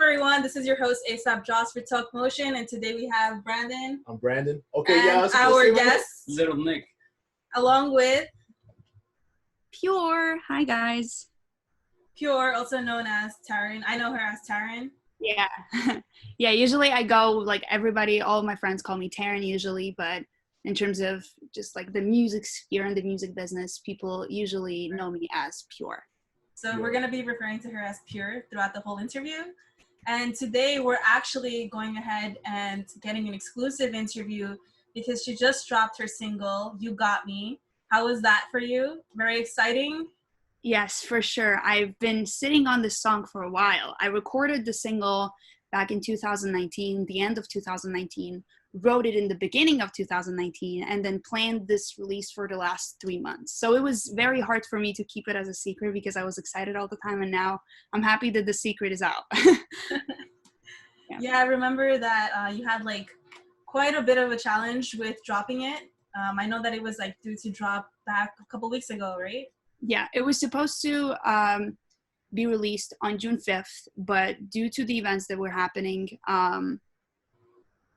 everyone? This is your host, ASAP Joss for Talk Motion, and today we have Brandon. I'm Brandon. Okay, and yeah. Our guest, Little Nick. Along with PYØR. Hi, guys. PYØR, also known as Taryn. I know her as Taryn. Yeah. Yeah, usually I go, like, everybody, all of my friends call me Taryn usually, but in terms of just, like, the music sphere and the music business, people usually know me as PYØR. So we're going to be referring to her as PYØR throughout the whole interview. And today we're actually going ahead and getting an exclusive interview because she just dropped her single, You Got Me. How was that for you? Very exciting? Yes, for sure. I've been sitting on this song for a while. I recorded the single back in 2019, the end of 2019, wrote it in the beginning of 2019, and then planned this release for the last 3 months. So it was very hard for me to keep it as a secret because I was excited all the time, and now I'm happy that the secret is out. Yeah, I remember that you had like quite a bit of a challenge with dropping it. I know that it was like due to drop back a couple weeks ago, right? Yeah, it was supposed to be released on June 5th, but due to the events that were happening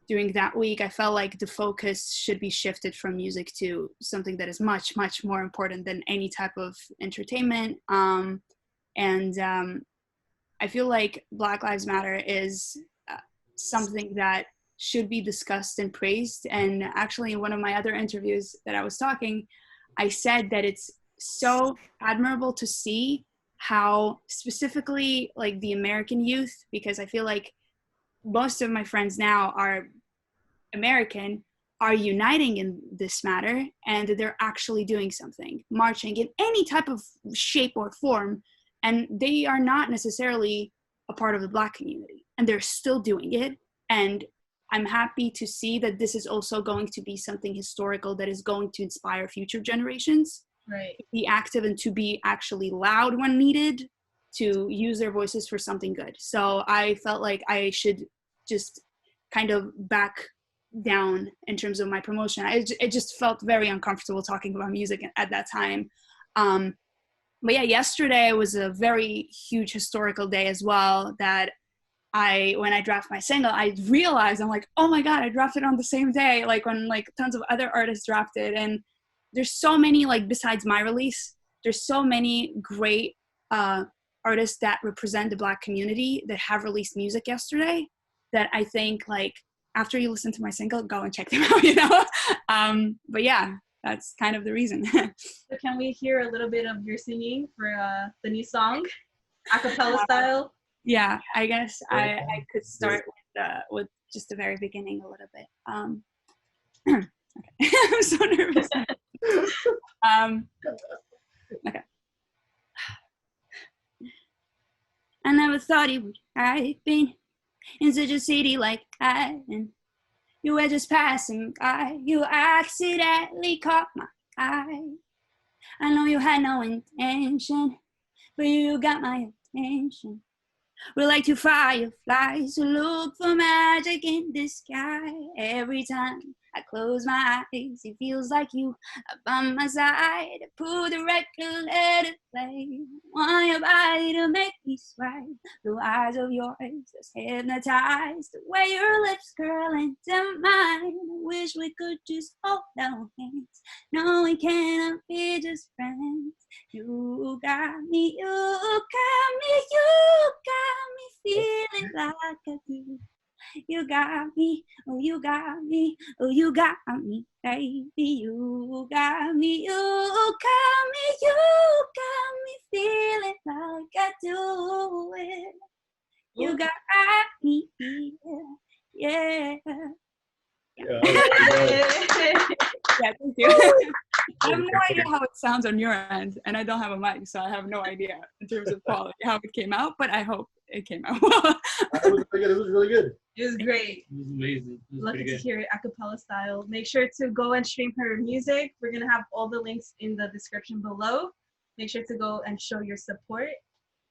during that week, I felt like the focus should be shifted from music to something that is much, much more important than any type of entertainment. I feel like Black Lives Matter is something that should be discussed and praised. And actually, in one of my other interviews that I was talking, I said that it's so admirable to see how specifically like the American youth, because I feel like most of my friends now are American, are uniting in this matter, and they're actually doing something, marching in any type of shape or form, and they are not necessarily a part of the Black community, and they're still doing it. And I'm happy to see that this is also going to be something historical that is going to inspire future generations. Right. To be active and to be actually loud when needed, to use their voices for something good. So I felt like I should just kind of back down in terms of my promotion. It just felt very uncomfortable talking about music at that time. But yeah, yesterday was a very huge historical day as well, that when I dropped my single, I realized, I'm like, oh my God, I dropped it on the same day, like when like tons of other artists dropped it. And there's so many, like, besides my release, there's so many great artists that represent the Black community that have released music yesterday that I think, like, after you listen to my single, go and check them out, you know? But yeah, that's kind of the reason. So can we hear a little bit of your singing for the new song, acapella style? Yeah, I guess I could start with just the very beginning a little bit. Okay. I'm so nervous. Okay. I never thought it would happen in such a city like Ireland. You were just passing by. You accidentally caught my eye. I know you had no intention, but you got my attention. We're like two fireflies who look for magic in the sky. Every time I close my eyes, it feels like you are by my side. Pull the record, let it play. Want your body to make me sway. Blue eyes of yours just hypnotized. The way your lips curl into mine. I wish we could just hold our hands. No, we cannot be just friends. You got me, you got me, you got me feeling like I do. You got me, oh you got me, oh you got me, baby. You got me, you got me, you got me feeling like I do it. You got me, yeah. Yeah. Yeah, thank you. I have no idea how it sounds on your end, and I don't have a mic, so I have no idea in terms of quality how it came out, but I hope it came out well. It was really good. It was really good. It was great. It was amazing. It was Lucky pretty to good. hear it acapella style. Make sure to go and stream her music. We're gonna have all the links in the description below. Make sure to go and show your support.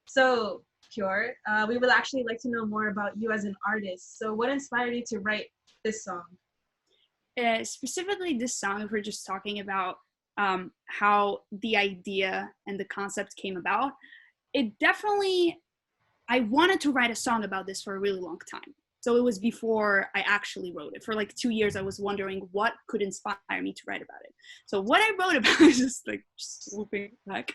So, PYØR, we would actually like to know more about you as an artist. So what inspired you to write this song? Specifically this song, if we're just talking about how the idea and the concept came about, it definitely, I wanted to write a song about this for a really long time. So it was before I actually wrote it. For like 2 years, I was wondering what could inspire me to write about it. So what I wrote about is just looping back.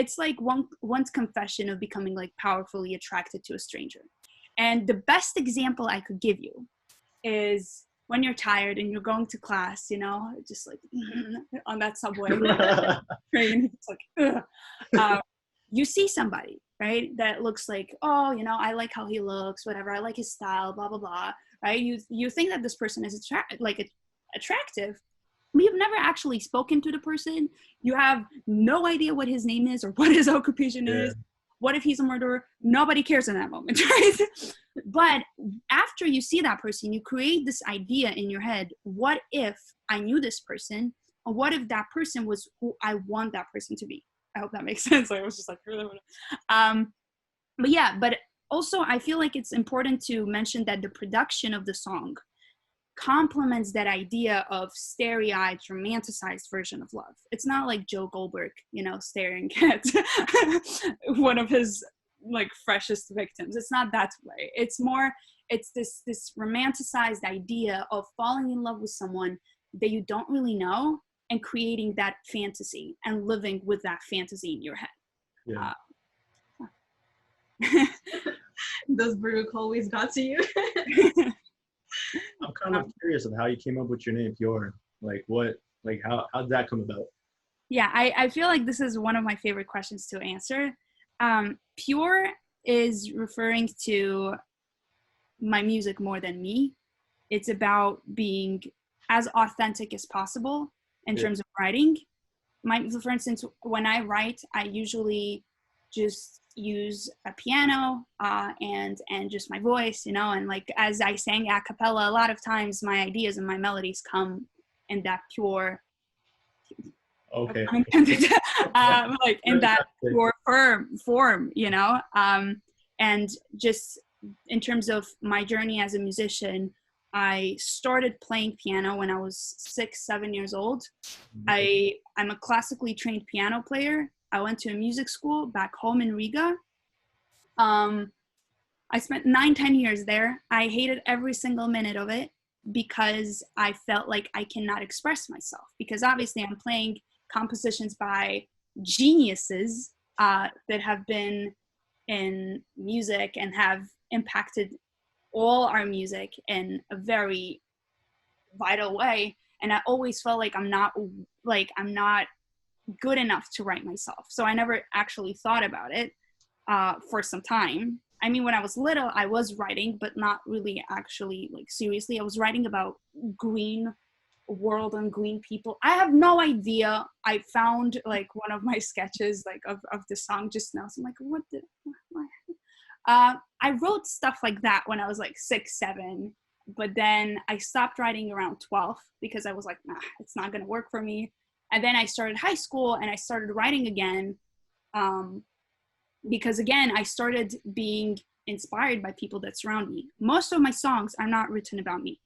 It's like one's confession of becoming like powerfully attracted to a stranger. And the best example I could give you is when you're tired and you're going to class, you know, just like on that subway train, it's like, you see somebody, right, that looks like, oh, you know, I like how he looks, whatever, I like his style, blah blah blah, right? You think that this person is attractive, but you've never actually spoken to the person. You have no idea what his name is or what his occupation is. What if he's a murderer? Nobody cares in that moment, right? But after you see that person, you create this idea in your head: what if I knew this person, or what if that person was who I want that person to be? I hope that makes sense. I was just like, but yeah, but also I feel like it's important to mention that the production of the song complements that idea of starry-eyed, romanticized version of love. It's not like Joe Goldberg, you know, staring at one of his like freshest victims. It's not that way. It's more, it's this romanticized idea of falling in love with someone that you don't really know, and creating that fantasy and living with that fantasy in your head. Yeah. Those Baruch always got to you. I'm kind of curious of how you came up with your name, PYØR. Like how did that come about? Yeah, I feel like this is one of my favorite questions to answer. PYØR is referring to my music more than me. It's about being as authentic as possible in terms of writing. For instance, when I write, I usually just use a piano and just my voice, you know, and like as I sang a cappella, a lot of times my ideas and my melodies come in that pure, Okay. like in that pure form, you know, and just in terms of my journey as a musician, I started playing piano when I was 6-7 years old. I'm a classically trained piano player. I went to a music school back home in Riga. I spent 9-10 years there. I hated every single minute of it because I felt like I cannot express myself, because obviously I'm playing compositions by geniuses that have been in music and have impacted all our music in a very vital way. And I always felt like I'm not good enough to write myself. So I never actually thought about it for some time. I mean, when I was little, I was writing, but not really actually like seriously. I was writing about green world and green people. I have no idea. I found like one of my sketches like of the song just now. So I'm like, I wrote stuff like that when I was like 6-7, but then I stopped writing around 12 because I was like, nah, it's not gonna work for me. And then I started high school and I started writing again, because again, I started being inspired by people that surround me. Most of my songs are not written about me.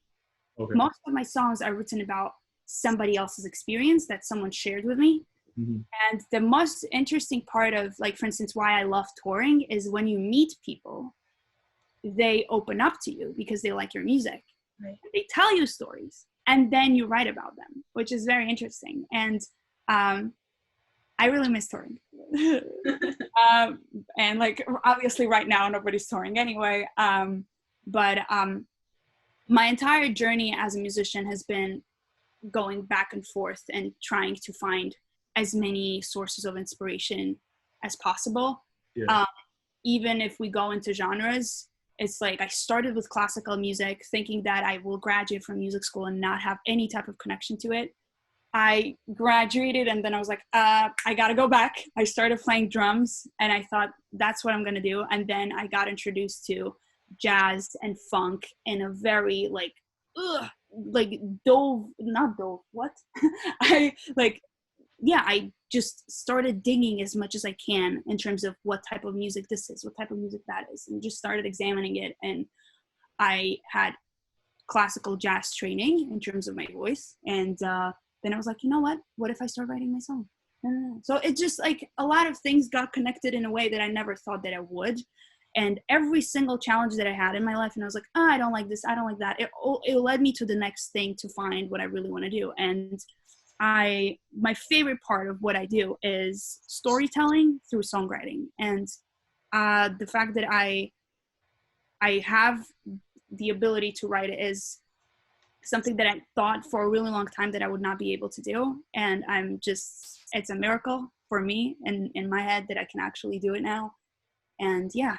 Okay. Most of my songs are written about somebody else's experience that someone shared with me. Mm-hmm. And the most interesting part of, like, for instance, why I love touring is when you meet people, they open up to you because they like your music. Right. They tell you stories and then you write about them, which is very interesting. And I really miss touring. And like, obviously right now nobody's touring anyway. But my entire journey as a musician has been going back and forth and trying to find as many sources of inspiration as possible. Yeah. Even if we go into genres, it's like I started with classical music thinking that I will graduate from music school and not have any type of connection to it. I graduated and then I was like, I gotta go back. I started playing drums and I thought that's what I'm gonna do. And then I got introduced to jazz and funk in a very like I just started digging as much as I can in terms of what type of music this is, what type of music that is, and just started examining it. And I had classical jazz training in terms of my voice. And then I was like, you know what if I start writing my song? So it just like a lot of things got connected in a way that I never thought that I would. And every single challenge that I had in my life, and I was like, oh, I don't like this, I don't like that, it led me to the next thing to find what I really want to do. And my favorite part of what I do is storytelling through songwriting. And the fact that I have the ability to write is something that I thought for a really long time that I would not be able to do. And it's a miracle for me and in my head that I can actually do it now. And yeah.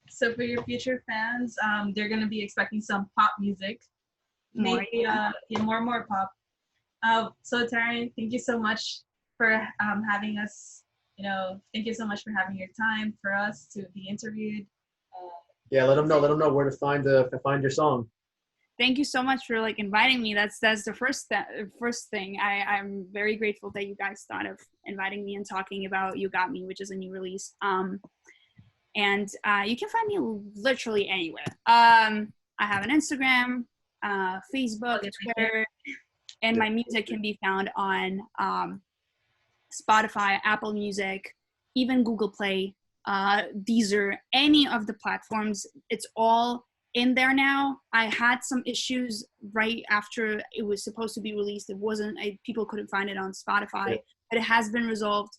So for your future fans, they're going to be expecting some pop music. Maybe more and more pop. So Taryn, thank you so much for having us. Thank you so much for having your time for us to be interviewed. Yeah, let them know where to find your song. Thank you so much for inviting me. That's the first thing. I'm very grateful that you guys thought of inviting me and talking about You Got Me, which is a new release. And you can find me literally anywhere. I have an Instagram, Facebook, Twitter, and my music can be found on Spotify, Apple Music, even Google Play, Deezer, any of the platforms. It's all in there now. I had some issues right after it was supposed to be released. It wasn't, people couldn't find it on Spotify, but it has been resolved.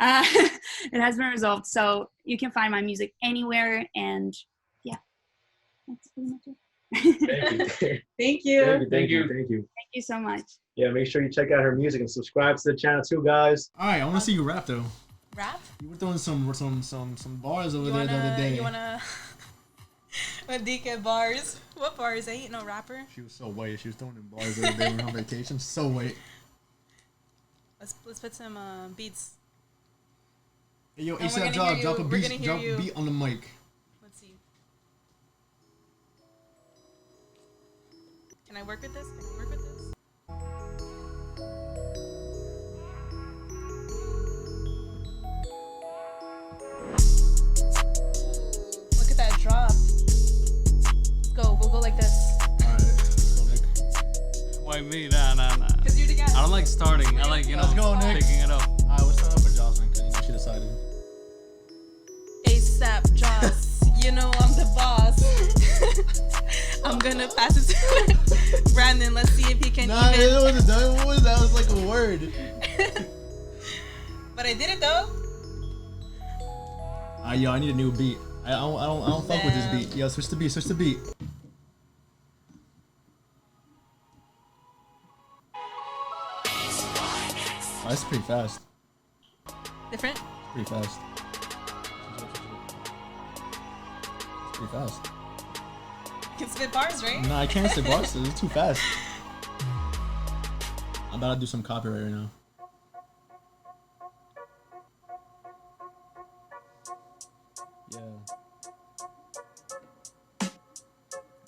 It has been resolved. So you can find my music anywhere. And yeah, that's pretty much it. Thank you. Thank you. Thank you so much. Yeah, make sure you check out her music and subscribe to the channel too, guys. All right, I want to see you rap though. Rap? You were throwing some bars over there the other day. You wanna Nyck bars? What bars? I ain't no rapper. She was so white. She was throwing in bars the other day on vacation. So white. Let's put some beats. Hey, yo, And we're ASAP gonna hear drop a you- we're beat, gonna hear drop you. a beat on the mic. Let's see. Can I work with this? Look at that drop. Let's go. We'll go like this. All right, let's go, Nyck. Why me? Nah. Cause you're the guy. I don't like starting. I like, Let's go, Nyck. picking it up. All right, we'll start off with Jocelyn because she decided. ASAP Joss. You know I'm the boss. I'm gonna pass it to Brandon. Let's see if he can Nah, even. it wasn't done. What was that? It was like a word. But I did it though. Yo, I need a new beat. I don't fuck with this beat. Yo, switch the beat. Oh, that's pretty fast. Different. Pretty fast. It's pretty fast. You can spit bars, right? No, I can't say bars. It's too fast. I'm about to do some copyright right now. Yeah.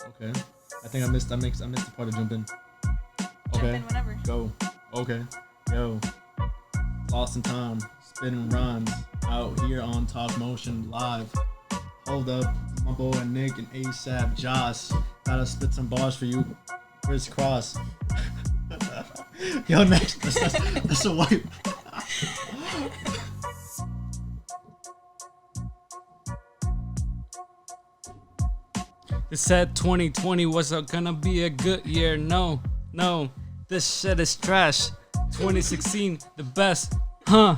Okay. I think I missed the part of jump in. Jump Okay. in whenever. Go. Okay. Yo. Lost in time. Spinning rhymes. Out here on Talk Motion live. Hold up. My boy Nyck and ASAP Joss. Gotta spit some bars for you. Crisscross. Yo, next. That's a wipe. It said 2020 was gonna be a good year. No, this shit is trash. 2016, the best, huh?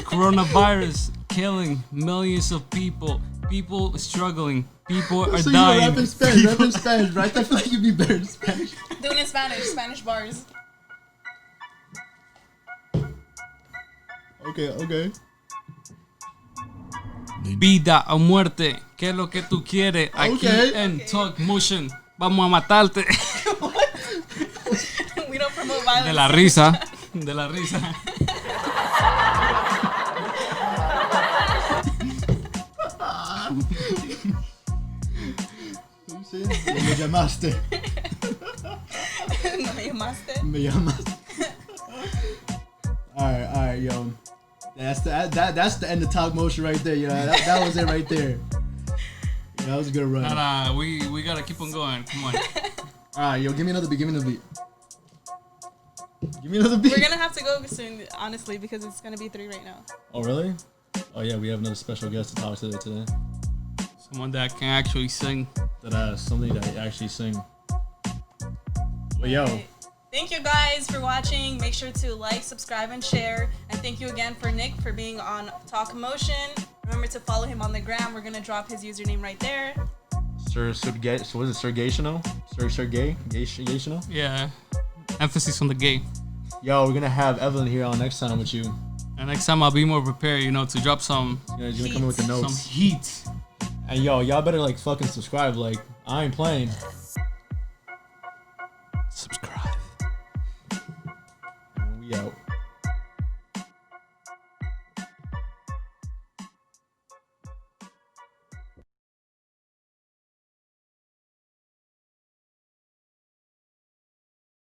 Coronavirus killing millions of people. People struggling. People are So dying. you rap in Spanish, right? I feel like you'd be better in Spanish. Do it in Spanish bars. Okay. Vida o muerte, ¿qué es lo que tú quieres? Aquí Okay. en Talk Motion, vamos a matarte. We don't promote violence. De la risa. De la risa. Me llamaste. No me llamaste. Me llamaste. Alright, yo. That's the end of Talk Motion right there, you know. That was it right there. Yeah, that was a good run. Nah, we gotta keep on going. Come on. Alright, yo, give me another beat. Give me another beat. We're gonna have to go soon, honestly, because it's gonna be 3 right now. Oh, really? Oh, yeah, we have another special guest to talk to today. Someone that can actually sing. Somebody that actually sing. Well, yo. Right. Thank you guys for watching. Make sure to like, subscribe, and share. And thank you again for Nick for being on Talk Motion. Remember to follow him on the gram. We're gonna drop his username right there. Sergational? Sergational? Yeah. Emphasis on the gay. Yo, we're gonna have Evelyn here on next time with you. And next time I'll be more prepared, to drop some You're gonna come in with the some notes. heat. And yo, y'all better like fucking subscribe. Like, I ain't playing. Subscribe. And we out.